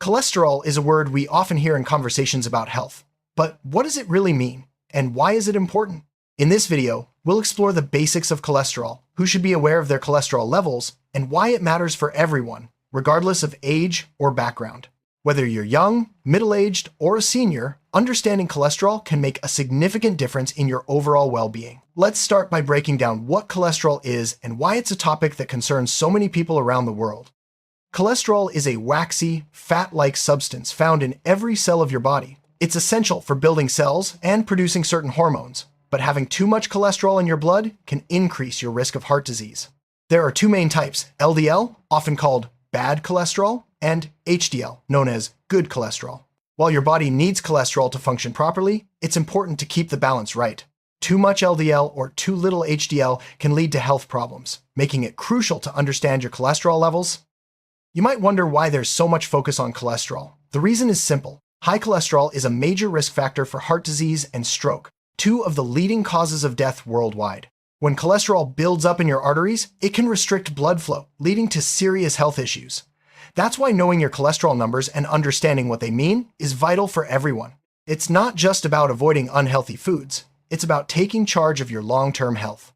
Cholesterol is a word we often hear in conversations about health. But what does it really mean? And why is it important? In this video, we'll explore the basics of cholesterol, who should be aware of their cholesterol levels, and why it matters for everyone, regardless of age or background. Whether you're young, middle-aged, or a senior, understanding cholesterol can make a significant difference in your overall well-being. Let's start by breaking down what cholesterol is and why it's a topic that concerns so many people around the world. Cholesterol is a waxy, fat-like substance found in every cell of your body. It's essential for building cells and producing certain hormones, but having too much cholesterol in your blood can increase your risk of heart disease. There are two main types: LDL, often called bad cholesterol, and HDL, known as good cholesterol. While your body needs cholesterol to function properly, it's important to keep the balance right. Too much LDL or too little HDL can lead to health problems, making it crucial to understand your cholesterol levels. You might wonder why there's so much focus on cholesterol. The reason is simple. High cholesterol is a major risk factor for heart disease and stroke, two of the leading causes of death worldwide. When cholesterol builds up in your arteries, it can restrict blood flow, leading to serious health issues. That's why knowing your cholesterol numbers and understanding what they mean is vital for everyone. It's not just about avoiding unhealthy foods. It's about taking charge of your long-term health.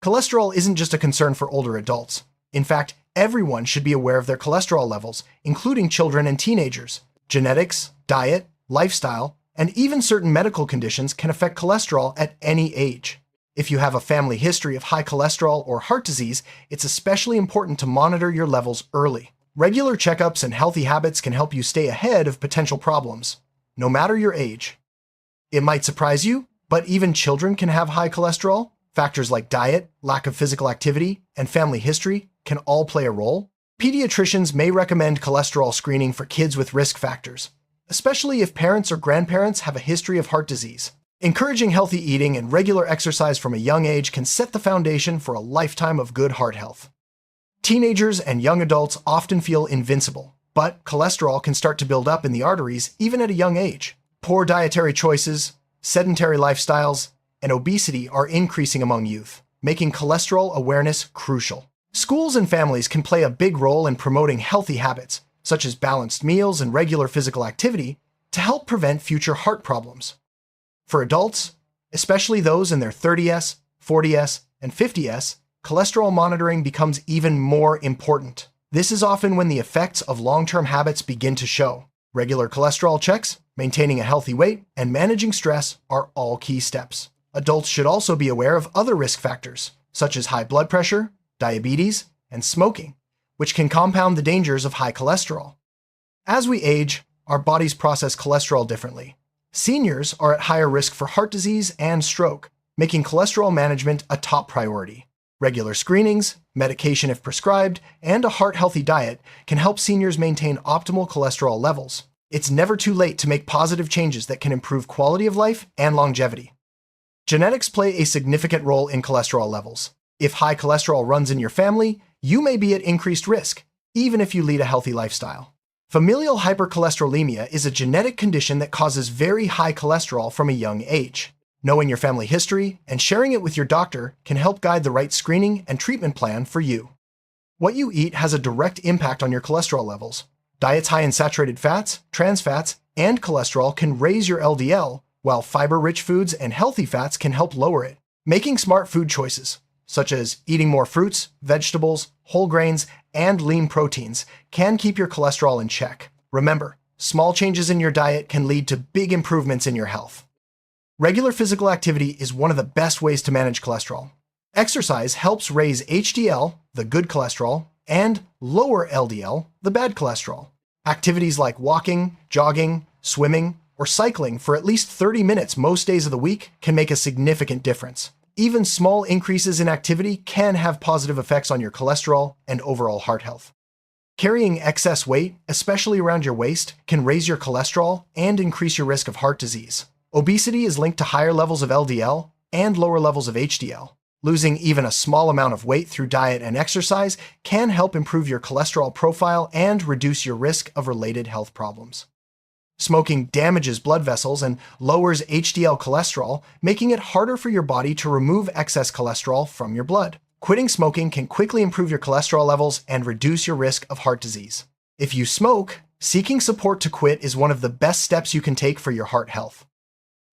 Cholesterol isn't just a concern for older adults. In fact, everyone should be aware of their cholesterol levels, including children and teenagers. Genetics, diet, lifestyle, and even certain medical conditions can affect cholesterol at any age. If you have a family history of high cholesterol or heart disease, it's especially important to monitor your levels early. Regular checkups and healthy habits can help you stay ahead of potential problems, no matter your age. It might surprise you, but even children can have high cholesterol. Factors like diet, lack of physical activity, and family history can all play a role. Pediatricians may recommend cholesterol screening for kids with risk factors, especially if parents or grandparents have a history of heart disease. Encouraging healthy eating and regular exercise from a young age can set the foundation for a lifetime of good heart health. Teenagers and young adults often feel invincible, but cholesterol can start to build up in the arteries even at a young age. Poor dietary choices, sedentary lifestyles, and obesity are increasing among youth, making cholesterol awareness crucial. Schools and families can play a big role in promoting healthy habits, such as balanced meals and regular physical activity, to help prevent future heart problems. For adults, especially those in their 30s, 40s, and 50s, cholesterol monitoring becomes even more important. This is often when the effects of long-term habits begin to show. Regular cholesterol checks, maintaining a healthy weight, and managing stress are all key steps. Adults should also be aware of other risk factors, such as high blood pressure, diabetes, and smoking, which can compound the dangers of high cholesterol. As we age, our bodies process cholesterol differently. Seniors are at higher risk for heart disease and stroke, making cholesterol management a top priority. Regular screenings, medication if prescribed, and a heart-healthy diet can help seniors maintain optimal cholesterol levels. It's never too late to make positive changes that can improve quality of life and longevity. Genetics play a significant role in cholesterol levels. If high cholesterol runs in your family, you may be at increased risk, even if you lead a healthy lifestyle. Familial hypercholesterolemia is a genetic condition that causes very high cholesterol from a young age. Knowing your family history and sharing it with your doctor can help guide the right screening and treatment plan for you. What you eat has a direct impact on your cholesterol levels. Diets high in saturated fats, trans fats, and cholesterol can raise your LDL, while fiber-rich foods and healthy fats can help lower it. Making smart food choices, such as eating more fruits, vegetables, whole grains, and lean proteins, can keep your cholesterol in check. Remember, small changes in your diet can lead to big improvements in your health. Regular physical activity is one of the best ways to manage cholesterol. Exercise helps raise HDL, the good cholesterol, and lower LDL, the bad cholesterol. Activities like walking, jogging, swimming, or cycling for at least 30 minutes most days of the week can make a significant difference. Even small increases in activity can have positive effects on your cholesterol and overall heart health. Carrying excess weight, especially around your waist, can raise your cholesterol and increase your risk of heart disease. Obesity is linked to higher levels of LDL and lower levels of HDL. Losing even a small amount of weight through diet and exercise can help improve your cholesterol profile and reduce your risk of related health problems. Smoking damages blood vessels and lowers HDL cholesterol, making it harder for your body to remove excess cholesterol from your blood. Quitting smoking can quickly improve your cholesterol levels and reduce your risk of heart disease. If you smoke, Seeking support to quit is one of the best steps you can take for your heart health.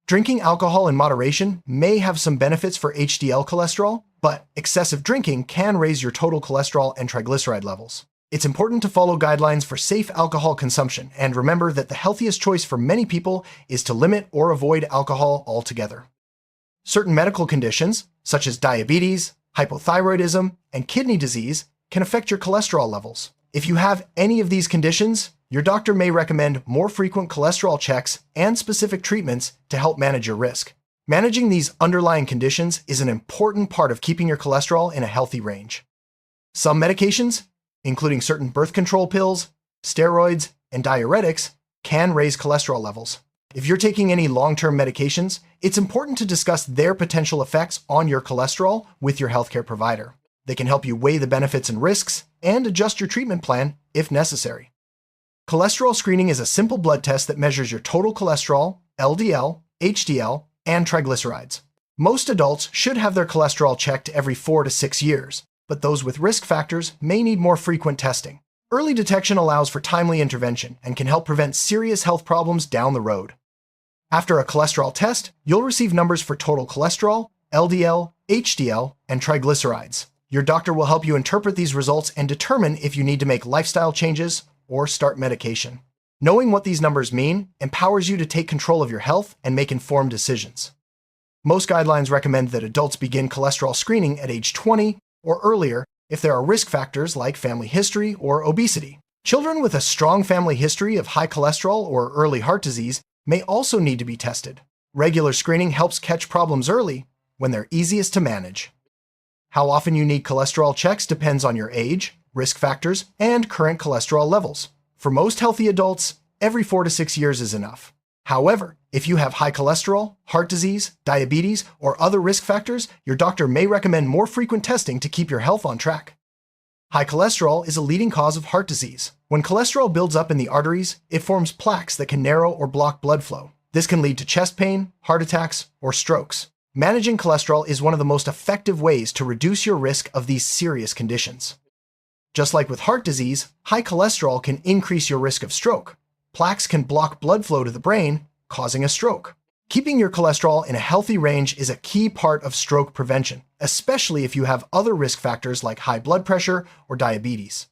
Drinking alcohol in moderation may have some benefits for HDL cholesterol, but excessive drinking can raise your total cholesterol and triglyceride levels. It's important to follow guidelines for safe alcohol consumption, and remember that the healthiest choice for many people is to limit or avoid alcohol altogether. Certain medical conditions, such as diabetes, hypothyroidism, and kidney disease, can affect your cholesterol levels. If you have any of these conditions, your doctor may recommend more frequent cholesterol checks and specific treatments to help manage your risk. Managing these underlying conditions is an important part of keeping your cholesterol in a healthy range. Some medications, including certain birth control pills, steroids, and diuretics, can raise cholesterol levels. If you're taking any long-term medications, it's important to discuss their potential effects on your cholesterol with your healthcare provider. They can help you weigh the benefits and risks and adjust your treatment plan if necessary. Cholesterol screening is a simple blood test that measures your total cholesterol, LDL, HDL, and triglycerides. Most adults should have their cholesterol checked every 4 to 6 years, but those with risk factors may need more frequent testing. Early detection allows for timely intervention and can help prevent serious health problems down the road. After a cholesterol test, you'll receive numbers for total cholesterol, LDL, HDL, and triglycerides. Your doctor will help you interpret these results and determine if you need to make lifestyle changes or start medication. Knowing what these numbers mean empowers you to take control of your health and make informed decisions. Most guidelines recommend that adults begin cholesterol screening at age 20 or earlier if there are risk factors like family history or obesity. Children with a strong family history of high cholesterol or early heart disease may also need to be tested. Regular screening helps catch problems early when they're easiest to manage. How often you need cholesterol checks depends on your age, risk factors, and current cholesterol levels. For most healthy adults, every 4 to 6 years is enough. However, if you have high cholesterol, heart disease, diabetes, or other risk factors, your doctor may recommend more frequent testing to keep your health on track. High cholesterol is a leading cause of heart disease. When cholesterol builds up in the arteries, it forms plaques that can narrow or block blood flow. This can lead to chest pain, heart attacks, or strokes. Managing cholesterol is one of the most effective ways to reduce your risk of these serious conditions. Just like with heart disease, high cholesterol can increase your risk of stroke. Plaques can block blood flow to the brain, causing a stroke. Keeping your cholesterol in a healthy range is a key part of stroke prevention, especially if you have other risk factors like high blood pressure or diabetes.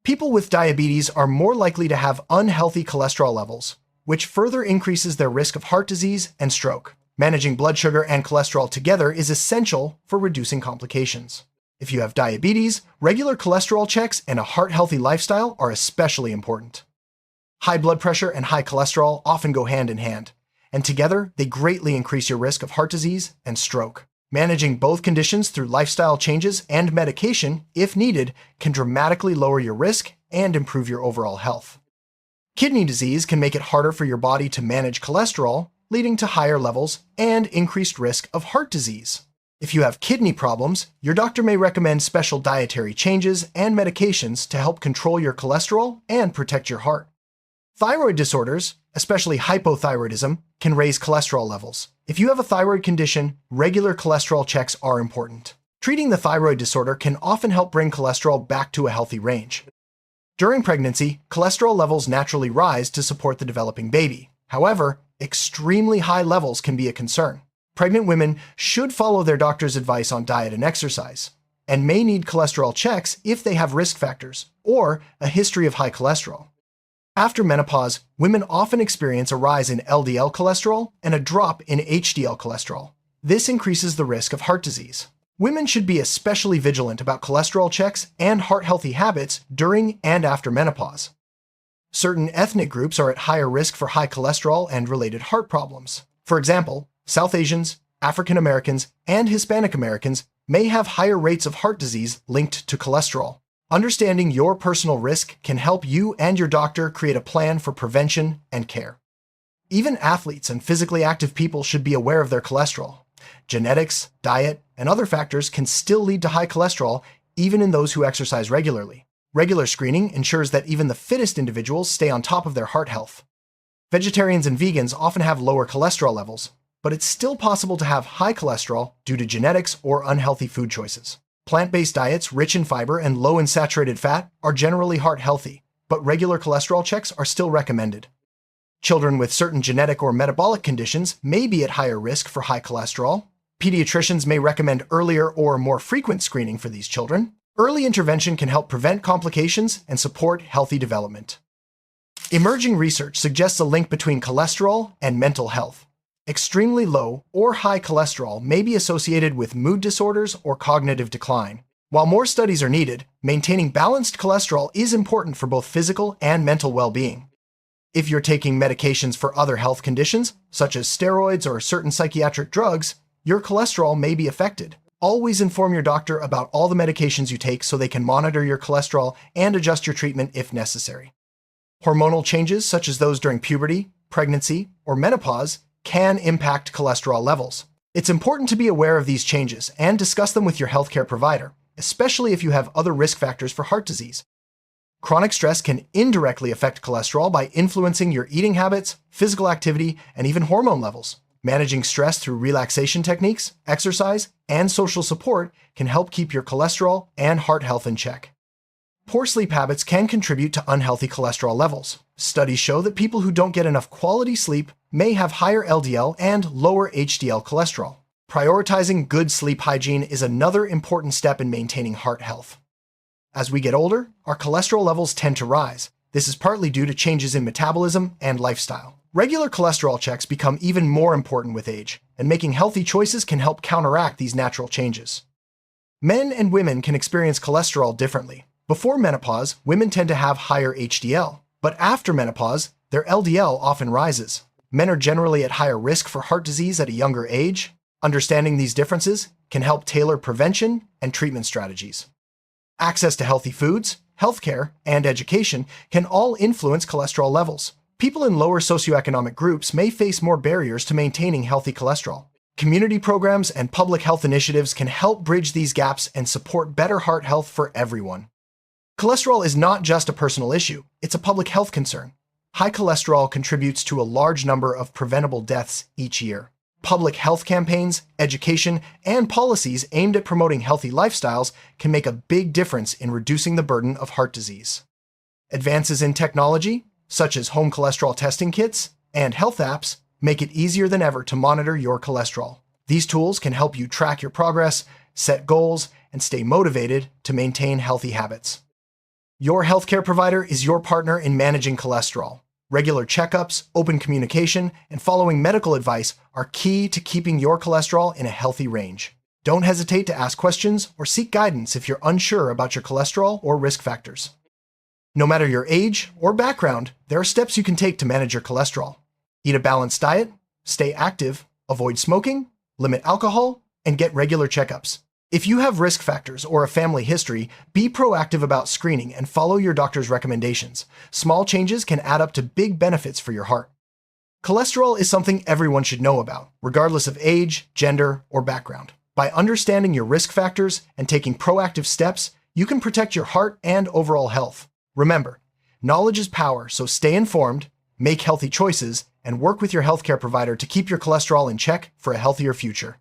People with diabetes are more likely to have unhealthy cholesterol levels, which further increases their risk of heart disease and stroke. Managing blood sugar and cholesterol together is essential for reducing complications. If you have diabetes, regular cholesterol checks and a heart-healthy lifestyle are especially important. High blood pressure and high cholesterol often go hand in hand, and together they greatly increase your risk of heart disease and stroke. Managing both conditions through lifestyle changes and medication, if needed, can dramatically lower your risk and improve your overall health. Kidney disease can make it harder for your body to manage cholesterol, leading to higher levels and increased risk of heart disease. If you have kidney problems, your doctor may recommend special dietary changes and medications to help control your cholesterol and protect your heart. Thyroid disorders, especially hypothyroidism, can raise cholesterol levels. If you have a thyroid condition, regular cholesterol checks are important. Treating the thyroid disorder can often help bring cholesterol back to a healthy range. During pregnancy, cholesterol levels naturally rise to support the developing baby. However, extremely high levels can be a concern. Pregnant women should follow their doctor's advice on diet and exercise, and may need cholesterol checks if they have risk factors or a history of high cholesterol. After menopause, women often experience a rise in LDL cholesterol and a drop in HDL cholesterol. This increases the risk of heart disease. Women should be especially vigilant about cholesterol checks and heart-healthy habits during and after menopause. Certain ethnic groups are at higher risk for high cholesterol and related heart problems. For example, South Asians, African Americans, and Hispanic Americans may have higher rates of heart disease linked to cholesterol. Understanding your personal risk can help you and your doctor create a plan for prevention and care. Even athletes and physically active people should be aware of their cholesterol. Genetics, diet, and other factors can still lead to high cholesterol even in those who exercise regularly. Regular screening ensures that even the fittest individuals stay on top of their heart health. Vegetarians and vegans often have lower cholesterol levels, but it's still possible to have high cholesterol due to genetics or unhealthy food choices. Plant-based diets rich in fiber and low in saturated fat are generally heart healthy, but regular cholesterol checks are still recommended. Children with certain genetic or metabolic conditions may be at higher risk for high cholesterol. Pediatricians may recommend earlier or more frequent screening for these children. Early intervention can help prevent complications and support healthy development. Emerging research suggests a link between cholesterol and mental health. Extremely low or high cholesterol may be associated with mood disorders or cognitive decline. While more studies are needed, maintaining balanced cholesterol is important for both physical and mental well-being. If you're taking medications for other health conditions, such as steroids or certain psychiatric drugs, your cholesterol may be affected. Always inform your doctor about all the medications you take so they can monitor your cholesterol and adjust your treatment if necessary. Hormonal changes, such as those during puberty, pregnancy, or menopause, can impact cholesterol levels. It's important to be aware of these changes and discuss them with your healthcare provider, especially if you have other risk factors for heart disease. Chronic stress can indirectly affect cholesterol by influencing your eating habits, physical activity, and even hormone levels. Managing stress through relaxation techniques, exercise, and social support can help keep your cholesterol and heart health in check. Poor sleep habits can contribute to unhealthy cholesterol levels. Studies show that people who don't get enough quality sleep may have higher LDL and lower HDL cholesterol. Prioritizing good sleep hygiene is another important step in maintaining heart health. As we get older, our cholesterol levels tend to rise. This is partly due to changes in metabolism and lifestyle. Regular cholesterol checks become even more important with age, and making healthy choices can help counteract these natural changes. Men and women can experience cholesterol differently. Before menopause, women tend to have higher HDL, but after menopause, their LDL often rises. Men are generally at higher risk for heart disease at a younger age. Understanding these differences can help tailor prevention and treatment strategies. Access to healthy foods, healthcare, and education can all influence cholesterol levels. People in lower socioeconomic groups may face more barriers to maintaining healthy cholesterol. Community programs and public health initiatives can help bridge these gaps and support better heart health for everyone. Cholesterol is not just a personal issue, it's a public health concern. High cholesterol contributes to a large number of preventable deaths each year. Public health campaigns, education, and policies aimed at promoting healthy lifestyles can make a big difference in reducing the burden of heart disease. Advances in technology, such as home cholesterol testing kits and health apps, make it easier than ever to monitor your cholesterol. These tools can help you track your progress, set goals, and stay motivated to maintain healthy habits. Your healthcare provider is your partner in managing cholesterol. Regular checkups, open communication, and following medical advice are key to keeping your cholesterol in a healthy range. Don't hesitate to ask questions or seek guidance if you're unsure about your cholesterol or risk factors. No matter your age or background, there are steps you can take to manage your cholesterol. Eat a balanced diet, stay active, avoid smoking, limit alcohol, and get regular checkups. If you have risk factors or a family history, be proactive about screening and follow your doctor's recommendations. Small changes can add up to big benefits for your heart. Cholesterol is something everyone should know about, regardless of age, gender, or background. By understanding your risk factors and taking proactive steps, you can protect your heart and overall health. Remember, knowledge is power, so stay informed, make healthy choices, and work with your healthcare provider to keep your cholesterol in check for a healthier future.